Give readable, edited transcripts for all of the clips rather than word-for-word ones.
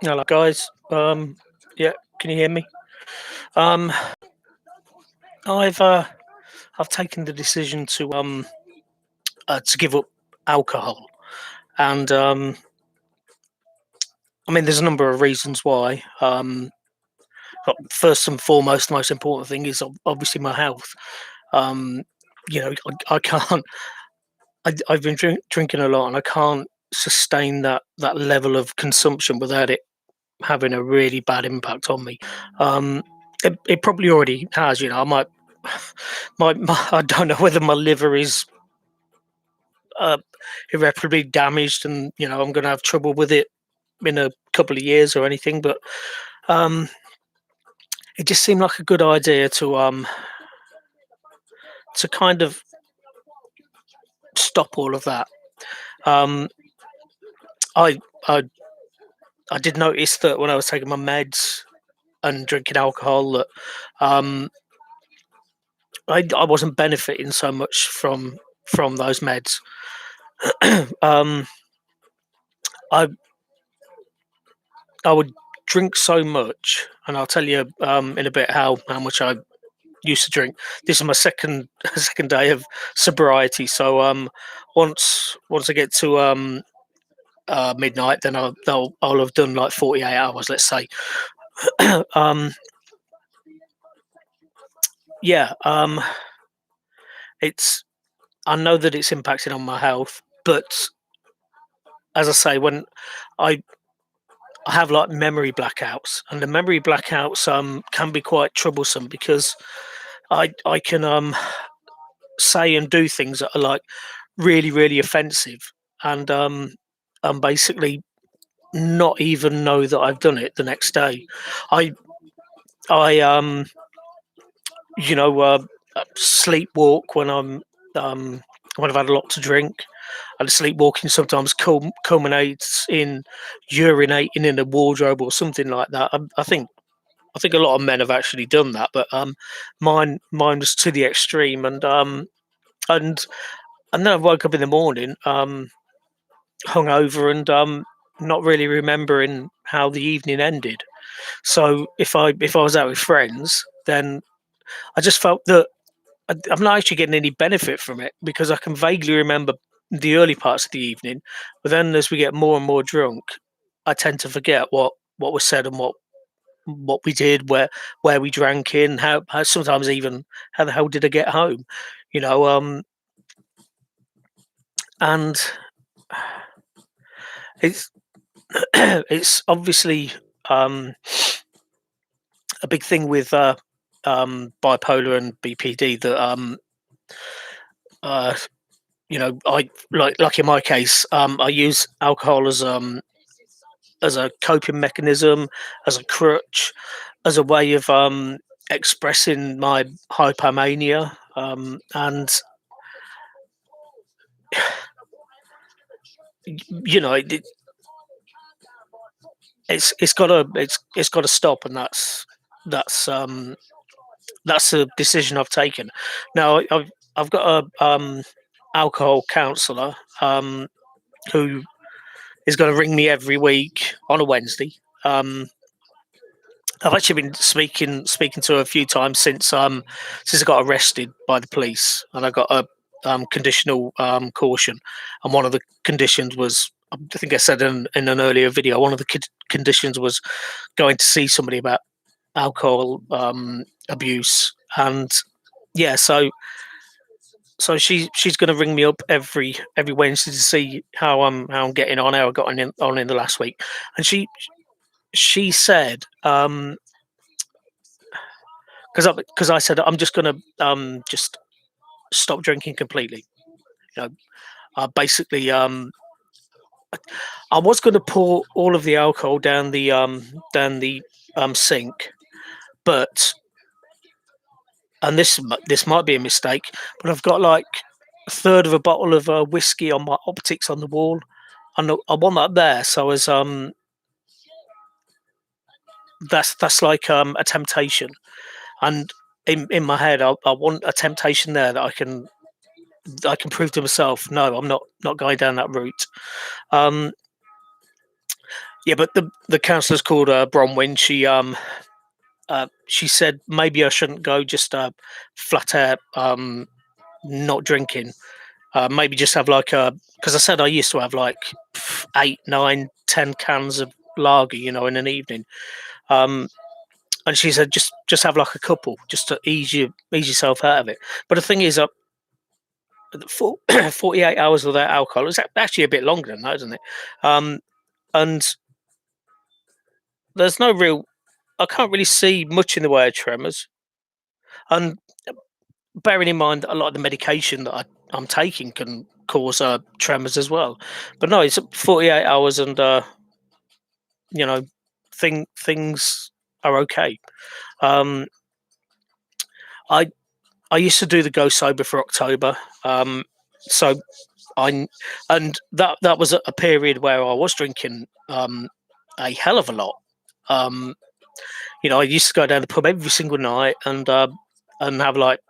Hello, guys. Yeah, can you hear me? Um, I've uh, I've taken the decision to give up alcohol, and I mean, there's a number of reasons why. But first and foremost, the most important thing is obviously my health. Um, I can't. I've been drinking a lot, and I can't sustain that level of consumption without it having a really bad impact on me. Um, it probably already has. I might, I don't know whether my liver is uh, irreparably damaged, and I'm going to have trouble with it in a couple of years or anything. But um, it just seemed like a good idea to kind of stop all of that. Um, I I I did notice that when I was taking my meds and drinking alcohol that um, I wasn't benefiting so much from those meds. um, I I would drink so much, and I'll tell you in a bit how much I used to drink. This is my second second day of sobriety, so once I get to midnight, then I'll have done like 48 hours, let's say. um, yeah, it's I know that it's impacting on my health, but as I say, when I I have like memory blackouts, and the memory blackouts can be quite troublesome because I can say and do things that are like really offensive, and basically not even know that I've done it the next day. I I you know sleepwalk um when I've had a lot to drink, and sleepwalking sometimes culminates in urinating in a wardrobe or something like that. I think a lot of men have actually done that, but mine was to the extreme, and and then I woke up in the morning, hungover, and not really remembering how the evening ended. So if I was out with friends, then I just felt that I'm not actually getting any benefit from it because I can vaguely remember the early parts of the evening, but then as we get more and more drunk, I tend to forget what was said and what we did, where we drank in, how sometimes even how the hell did I get home, you know, and it's it's obviously um, a big thing with bipolar and BPD that uh, I like in my case, I use alcohol as a coping mechanism, as a crutch, as a way of expressing my hypomania, and you know it's got to stop, and that's a decision I've taken. Now I've got a alcohol counselor who is going to ring me every week on a Wednesday. Um, I've actually been speaking to her a few times since I got arrested by the police, and I got a conditional caution, and one of the conditions was, I think I said in an earlier video, one of the conditions was going to see somebody about alcohol abuse, and yeah, so she's going to ring me up every Wednesday to see how I'm getting on, how I got on in the last week, and she said, because I said I'm just going to just stop drinking completely. You know, basically, I was going to pour all of the alcohol down the sink, but and this might be a mistake, but I've got like a third of a bottle of whiskey on my optics on the wall, and I want that there. So as that's like a temptation, and in my head, I want a temptation there that I can I can prove to myself, no, I'm not going down that route. Um, yeah, but the counsellor's called Bronwyn. She said maybe I shouldn't go just flat out not drinking. Maybe just have like a, because I said I used to have like 8, 9, 10 cans of lager, in an evening. Um, and she said just have like a couple, just to ease yourself out of it. But the thing is, 48 hours without alcohol is actually a bit longer than that, isn't it? Um, and there's no real, I can't really see much in the way of tremors. And bearing in mind that a lot of the medication that I'm taking can cause tremors as well. But no, it's 48 hours, and you know, things are okay. Um, I I used to do the go sober for October, so I and that was a period where I was drinking a hell of a lot. Um, I used to go down the pub every single night and have like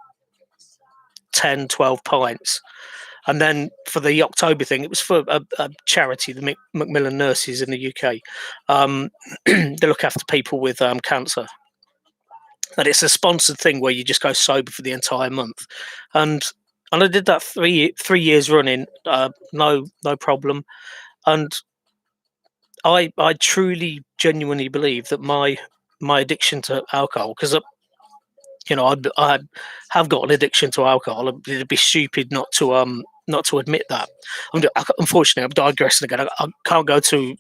10, 12 pints. And then for the October thing, it was for a charity, the Macmillan Nurses in the UK. They look after people with cancer. And it's a sponsored thing where you just go sober for the entire month. And and I did that 3 years running, no problem. And I truly genuinely believe that my addiction to alcohol, because I have got an addiction to alcohol. It'd be stupid not to admit that. Unfortunately, I'm digressing again. I can't go to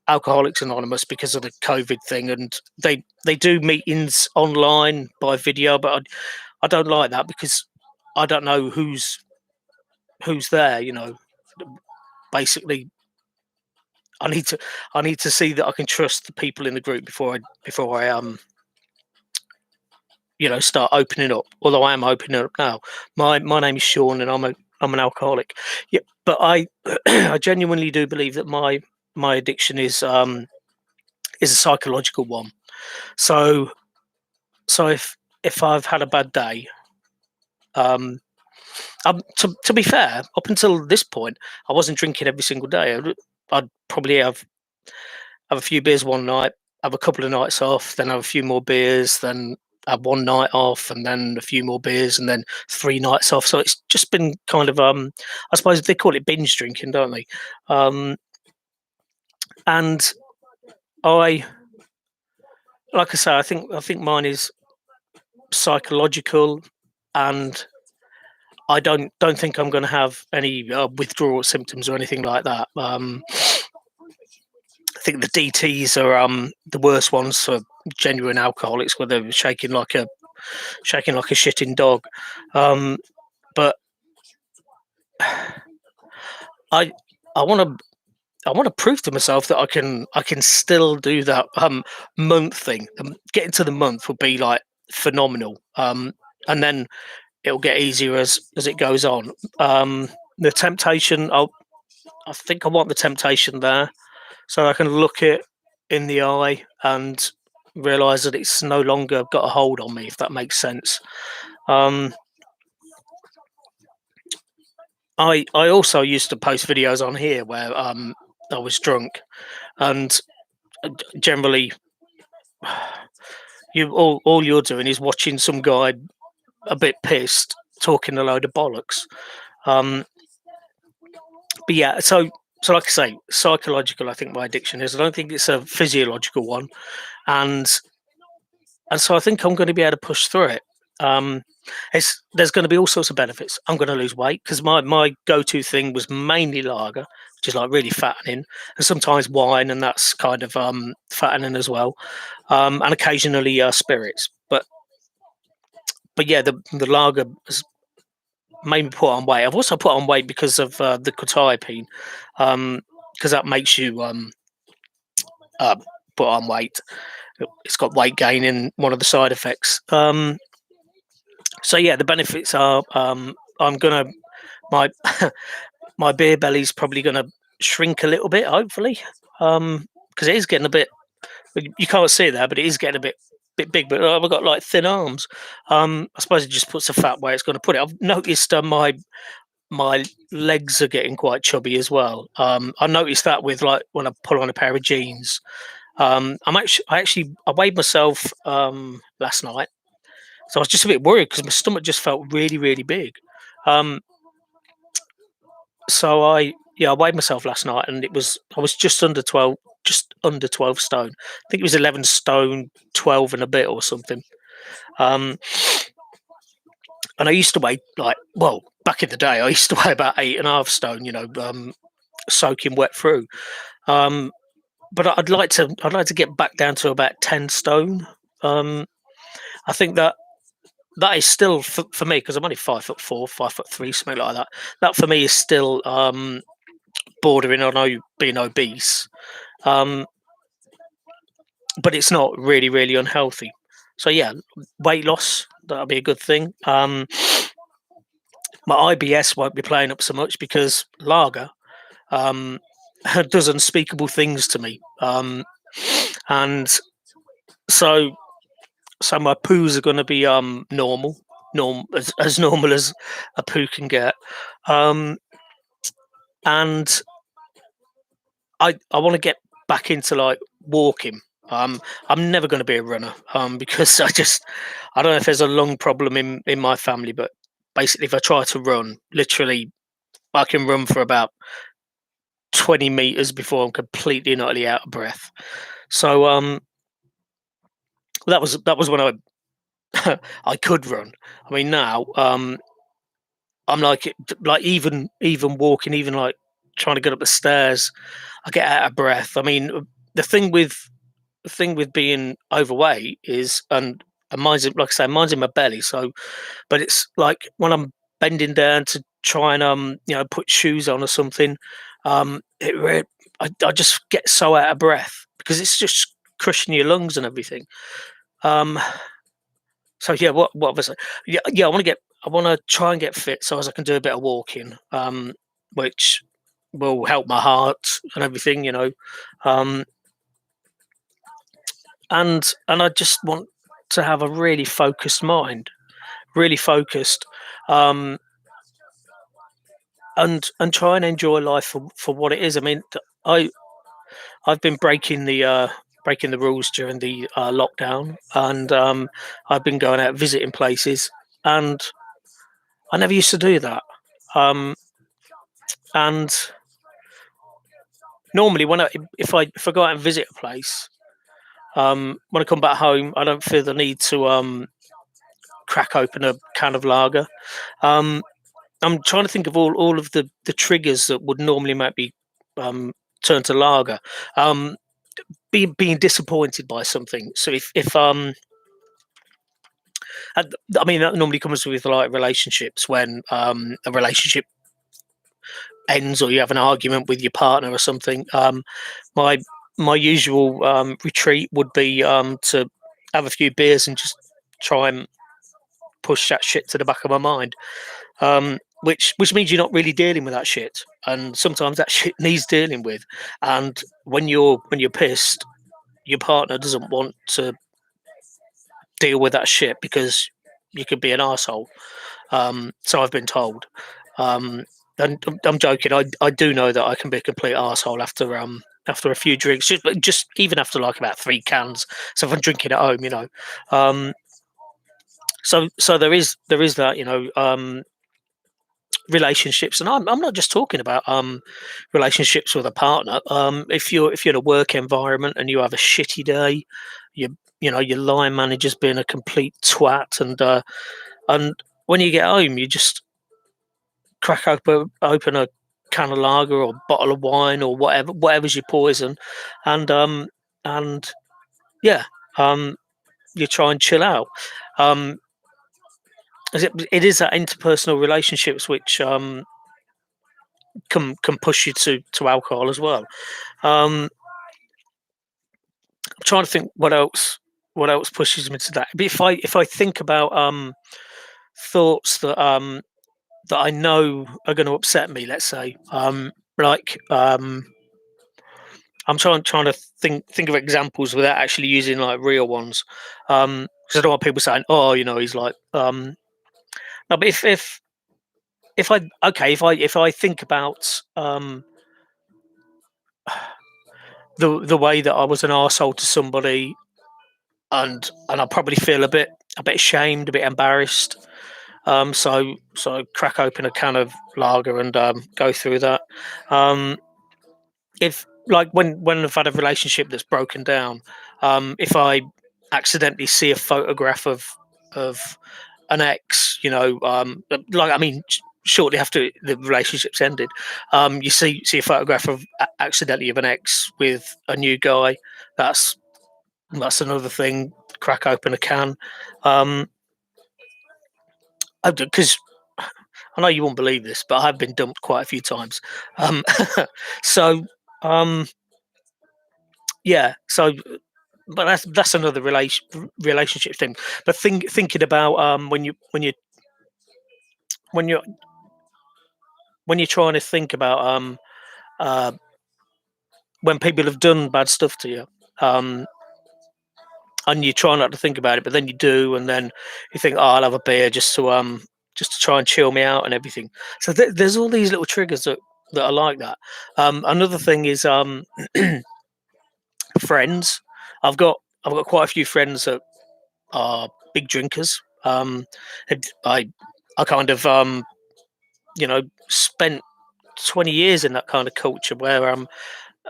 Alcoholics Anonymous because of the COVID thing, and they do meetings online by video, but I don't like that because I don't know who's there. Basically, I need to I need to see that I can trust the people in the group before I start opening up. Although I am opening up now. My name is Shaun, and I'm an alcoholic. Yeah, but I I genuinely do believe that my addiction is a psychological one. So if I've had a bad day, um, to be fair, up until this point, I wasn't drinking every single day. I'd probably have a few beers one night, have a couple of nights off, then have a few more beers, then have one night off, and then a few more beers, and then 3 nights off. So it's just been kind of, I suppose they call it binge drinking, don't they? Um, and I, like I say, I think mine is psychological, and I don't think I'm going to have any withdrawal symptoms or anything like that. I think the DTS are the worst ones for genuine alcoholics, where they're shaking like a shitting dog. Um, but I I want to I want to prove to myself that I can still do that month thing. Getting to the month would be like phenomenal. And then it'll get easier as it goes on. The temptation, I think I want the temptation there, so I can look it in the eye and realize that it's no longer got a hold on me, if that makes sense. Um, I also used to post videos on here where I was drunk, and generally all you're doing is watching some guy a bit pissed talking a load of bollocks. Um, but yeah, so like I say, psychological. I think my addiction is. I don't think it's a physiological one, and so I think I'm going to be able to push through it. Um, there's going to be all sorts of benefits. I'm going to lose weight because my go-to thing was mainly lager, which is like really fattening, and sometimes wine, and that's kind of fattening as well, and occasionally spirits. But yeah, the lager has made me put on weight. I've also put on weight because of the quetiapine, because that makes you uh, put on weight. It's got weight gain in one of the side effects. So yeah, the benefits are I'm gonna my my beer belly's probably gonna shrink a little bit, hopefully, because it is getting a bit. You can't see it there, but it is getting a bit big. But I've got like thin arms. I suppose it just puts the fat where it's going to put it. I've noticed my legs are getting quite chubby as well. I noticed that with like when I pull on a pair of jeans. I weighed myself last night, so I was just a bit worried because my stomach just felt really, really big. Um, so I weighed myself last night, and I was just under 12 stone. I think it was 11 stone 12 and a bit or something. Um, and I used to weigh like, well, back in the day, I used to weigh about 8.5 stone. Soaking wet through. Um, but I'd like to get back down to about 10 stone. Um, I think that is still for me because I'm only 5'4", 5'3", something like that. That for me is still bordering on being obese, um, but it's not really really unhealthy. So yeah, weight loss, that'll be a good thing. My IBS won't be playing up so much because lager um, does unspeakable things to me, and so so my poos are going to be as normal as a poo can get. Um, and I want to get back into like walking. I'm never going to be a runner because I don't know if there's a lung problem in my family, but basically if I try to run, literally I can run for about 20 meters before I'm completely and utterly out of breath. So that was when I I could run. I mean now I'm like even walking, even like trying to get up the stairs, I get out of breath. I mean, the thing with the thing with being overweight is, and mine's like I say, mine's in my belly. So, but it's like when I'm bending down to try and put shoes on or something, I just get so out of breath because it's just crushing your lungs and everything. Um, so yeah, what was it? Yeah, I want to try and get fit so as I can do a bit of walking, which will help my heart and everything, um, and I just want to have a really focused mind, really focused, um, and try and enjoy life for what it is. I mean, I've been breaking the rules during the lockdown, and I've been going out visiting places, and I never used to do that. Um, and normally, if I go out and visit a place, when I come back home, I don't feel the need to crack open a can of lager. Um, I'm trying to think of all of the triggers that would normally make me um, turn to lager. Um, being disappointed by something. So if I I mean that normally comes with like relationships when a relationship ends or you have an argument with your partner or something. My my usual retreat would be to have a few beers and just try and push that shit to the back of my mind. Which means you're not really dealing with that shit, and sometimes that shit needs dealing with. And when you're pissed, your partner doesn't want to deal with that shit because you could be an asshole. So I've been told. Um, and I'm joking. I do know that I can be a complete asshole after a few drinks, just even after like about 3 cans. So if I'm drinking at home, Um, so there is that, relationships, and I'm not just talking about relationships with a partner. If you're in a work environment and you have a shitty day, you your line manager's been a complete twat, and when you get home, you just crack open a can of lager or bottle of wine or whatever's your poison, and and yeah, um, you try and chill out. Um, it is that interpersonal relationships which can push you to alcohol as well. I'm trying to think what else pushes me to that. But if I think about thoughts that I know are going to upset me, let's say, like I'm trying to think of examples without actually using like real ones, because I don't want people saying, "Oh, he's like." No, but if I okay, if I think about the way that I was an arsehole to somebody, and I probably feel a bit ashamed, a bit embarrassed. So I crack open a can of lager and go through that. Um, if like when I've had a relationship that's broken down, if I accidentally see a photograph of an ex, like, I mean, shortly after the relationship's ended, you see a photograph of accidentally of an ex with a new guy. That's that's another thing. Crack open a can. Um, because I know you won't believe this, but I've been dumped quite a few times. Um, so um, yeah, so but that's another relationship thing. But thinking about when you when you're trying to think about uh, when people have done bad stuff to you, um, and you try not to think about it, but then you do, and then you think, "Oh, I'll have a beer just to try and chill me out and everything." So there's all these little triggers that are like that. Another thing is friends. I've got I've got quite a few friends that are big drinkers. I kind of spent 20 years in that kind of culture where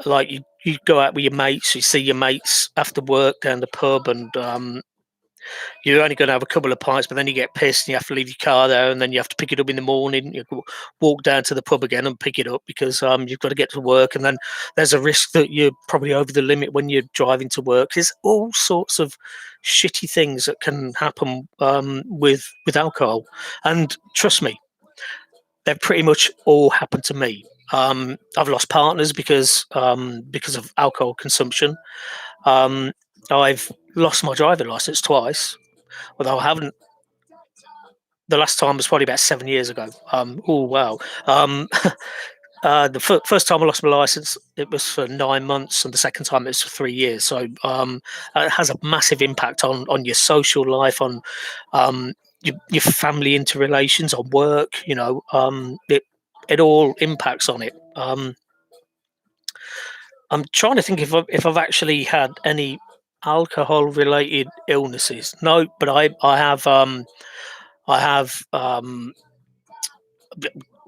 like you go out with your mates, you see your mates after work down the pub, and you're only going to have a couple of pints, but then you get pissed and you have to leave your car there, and then you have to pick it up in the morning. You walk down to the pub again and pick it up because you've got to get to work, and then there's a risk that you're probably over the limit when you're driving to work. There's all sorts of shitty things that can happen with alcohol, and trust me, they've pretty much all happened to me. I've lost partners because of alcohol consumption. Um, I've lost my driving license twice, although I haven't. The last time was probably about 7 years ago. Oh wow! Um, the first time I lost my license, it was for 9 months, and the second time it was for 3 years. So it has a massive impact on your social life, on your family interrelations, on work. It all impacts on it. I'm trying to think if I've actually had any alcohol related illnesses. No, but I have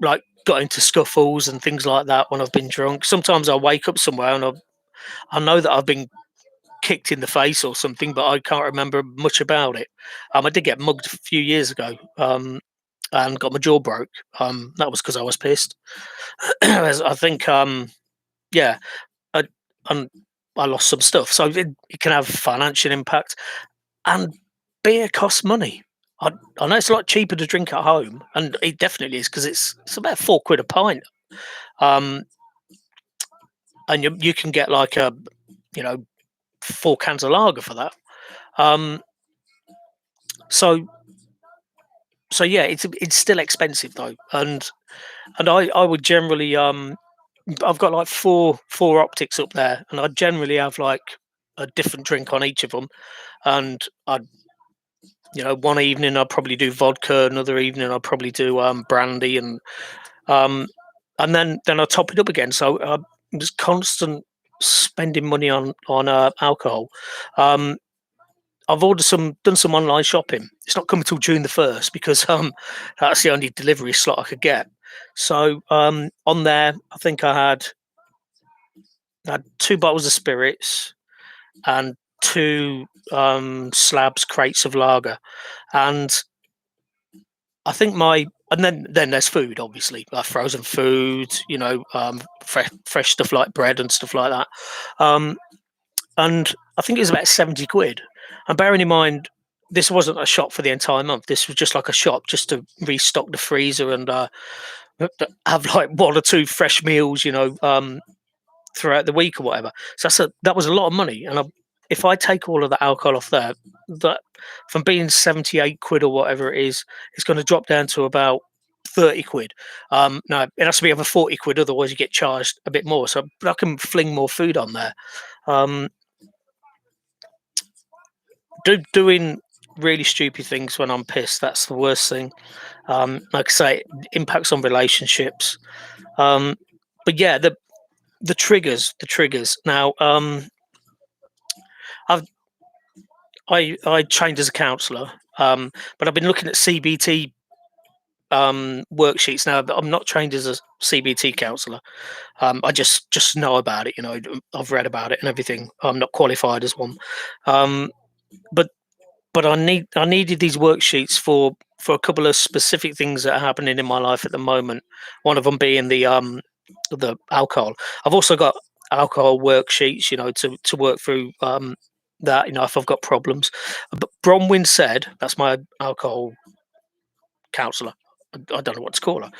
like got into scuffles and things like that when I've been drunk. Sometimes I wake up somewhere and I know that I've been kicked in the face or something, but I can't remember much about it. I did get mugged a few years ago, and got my jaw broke. That was because I was pissed. I think, yeah, I, and I lost some stuff, so it can have financial impact. And beer costs money. I know it's a lot cheaper to drink at home, and it definitely is because it's about £4 a pint. Um, and you can get like you know 4 cans of lager for that. Um, so so yeah, it's still expensive though, and I would generally I've got like four optics up there, and I generally have like a different drink on each of them, and one evening I'd probably do vodka, another evening I'd probably do brandy, um, and then I top it up again. So just constant spending money on alcohol. Um, I've done some online shopping. It's not coming till June 1st because that's the only delivery slot I could get. So on there, I think I had 2 bottles of spirits and two slabs crates of lager, and I think my and then there's food, obviously, like frozen food, fresh stuff like bread and stuff like that. Um, and I think it was about 70 quid. And bearing in mind, this wasn't a shop for the entire month. This was just like a shop just to restock the freezer and have like one or two fresh meals, throughout the week or whatever. So that was a lot of money. And if I take all of the alcohol off there, that from being 78 quid or whatever it is, it's going to drop down to about 30 quid. No, it has to be over 40 quid, otherwise you get charged a bit more. So but I can fling more food on there. Um, doing really stupid things when I'm pissed. That's the worst thing. Like I say, it impacts on relationships. Um, but yeah, the triggers. Now, I've I trained as a counsellor, but I've been looking at CBT worksheets now. But I'm not trained as a CBT counsellor. I just know about it. I've read about it and everything. I'm not qualified as one. Um, but I needed these worksheets for a couple of specific things that are happening in my life at the moment. One of them being the alcohol. I've also got alcohol worksheets, to work through that. If I've got problems. But Bronwyn said, that's my alcohol counsellor. I don't know what to call her.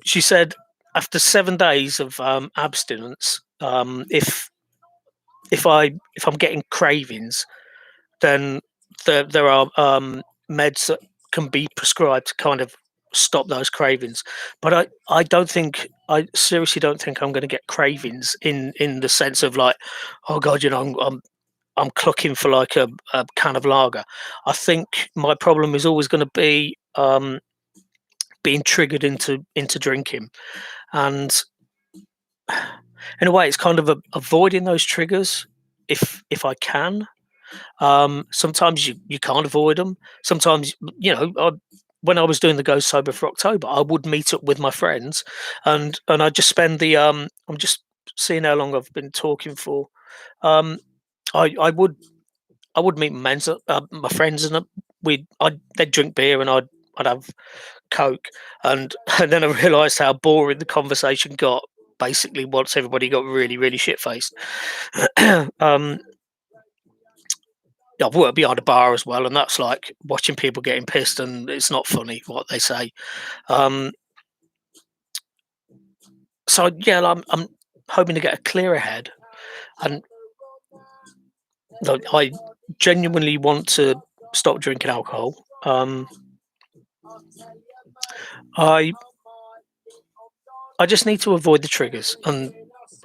She said after 7 days of abstinence, if I'm getting cravings, then there are meds that can be prescribed to kind of stop those cravings. But I don't think I seriously don't think I'm going to get cravings in the sense of like, oh god, I'm clucking for like a can of lager. I think my problem is always going to be being triggered into drinking, and in a way, it's kind of avoiding those triggers if I can. Sometimes you can't avoid them. Sometimes, when I was doing the Go Sober for October, I would meet up with my friends, and I just spend the I'm just seeing how long I've been talking for. Um, I would meet my friends, and they'd drink beer, and I'd have Coke, and and then I realised how boring the conversation got. Basically, once everybody got really really shit faced. um, I've worked behind a bar as well, and that's like watching people getting pissed, and it's not funny what they say. Um, so yeah, I'm hoping to get a clearer head, and I genuinely want to stop drinking alcohol. I I just need to avoid the triggers, and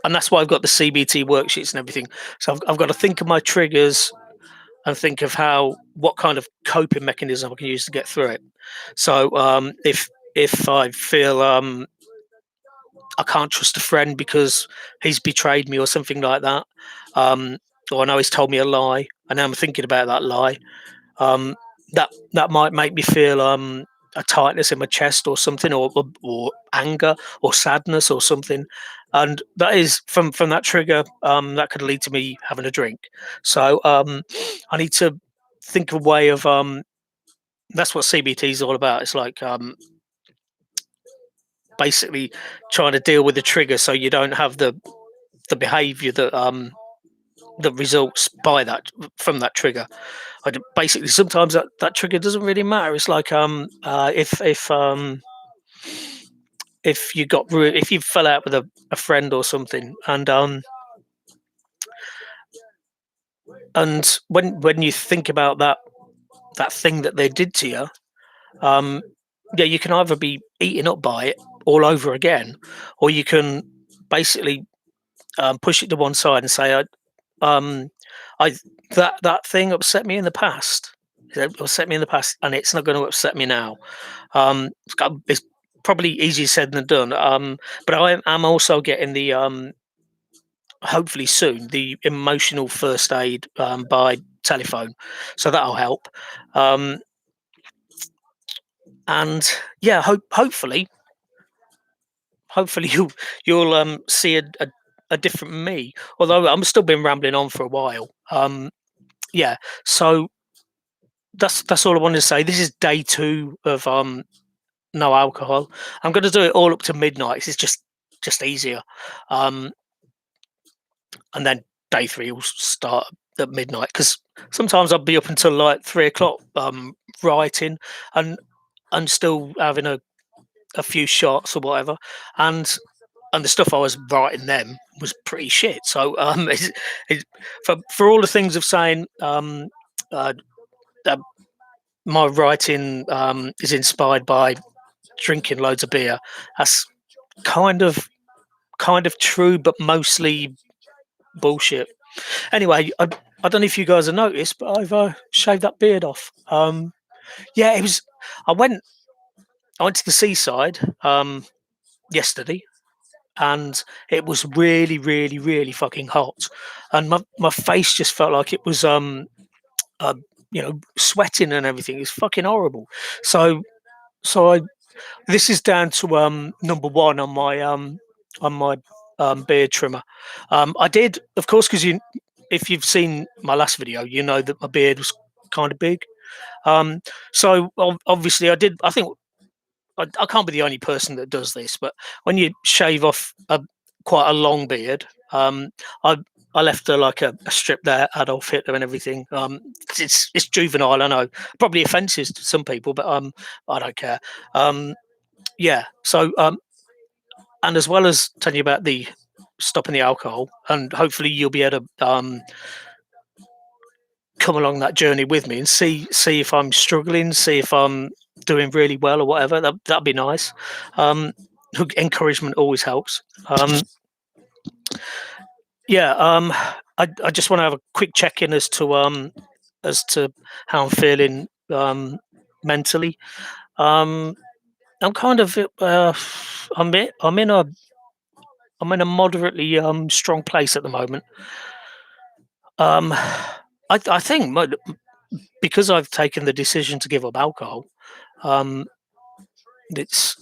that's why I've got the CBT worksheets and everything. So I've got to think of my triggers and think of what kind of coping mechanism I can use to get through it. So if I feel I can't trust a friend because he's betrayed me or something like that. Or I know he's told me a lie, and now I'm thinking about that lie. Um, that might make me feel a tightness in my chest or something, or anger or sadness or something, and that is from that trigger. That could lead to me having a drink. So I need to think of a way of. That's what CBT is all about. It's like basically trying to deal with the trigger so you don't have the behavior that results by that from that trigger. Basically sometimes that trigger doesn't really matter. It's like if if you fell out with a friend or something, and when you think about that thing that they did to you, um yeah, you can either be eaten up by it all over again, or you can basically push it to one side and say, um, I that thing upset me in the past. It upset me in the past, and it's not going to upset me now. It's probably easier said than done. But I am also getting the hopefully soon the emotional first aid by telephone, so that'll help. Um, and yeah, hopefully you'll see a different me. Although I'm still been rambling on for a while. Yeah, so that's all I wanted to say. This is day 2 of no alcohol. I'm going to do it all up to midnight. 'Cause it's just easier. Um, and then day 3 will start at midnight, because sometimes I'll be up until like 3 o'clock writing, and still having a few shots or whatever, and the stuff I was writing then was pretty shit. So for all the things of saying uh, that my writing is inspired by drinking loads of beer, that's kind of true, but mostly bullshit. Anyway, I don't know if you guys have noticed, but I've shaved that beard off. Yeah, it was. I went. I went to the seaside yesterday, and it was really, really, really fucking hot, and my face just felt like it was uh, sweating and everything. It's fucking horrible. So so I this is down to number one on my beard trimmer. I did, of course, because if you've seen my last video, you know that my beard was kind of big. Um, so obviously, I did. I think I can't be the only person that does this, but when you shave off quite a long beard, I I left like a strip there, Adolf Hitler and everything. It's juvenile, I know, probably offences to some people, but I don't care. Um, yeah. So and as well as telling you about the stopping the alcohol, and hopefully you'll be able to come along that journey with me and see if I'm struggling, see if I'm doing really well or whatever. That'd be nice. Um, Encouragement always helps. Yeah. I just want to have a quick check in as to how I'm feeling mentally. Um, I'm kind of I'm in a moderately strong place at the moment. I think because I've taken the decision to give up alcohol, um, it's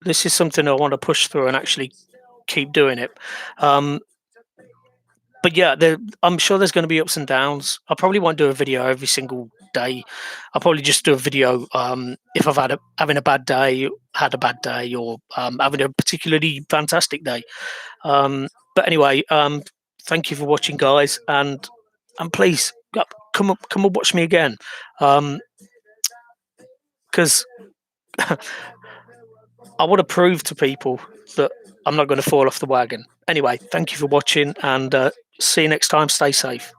this is something I want to push through and actually keep doing it. Um, but yeah, I'm sure there's going to be ups and downs. I probably won't do a video every single day. I'll probably just do a video if I've having a bad day, had a bad day, or having a particularly fantastic day. But anyway, thank you for watching, guys, and please come and watch me again, because I want to prove to people that I'm not going to fall off the wagon. Anyway, thank you for watching, and see you next time. Stay safe.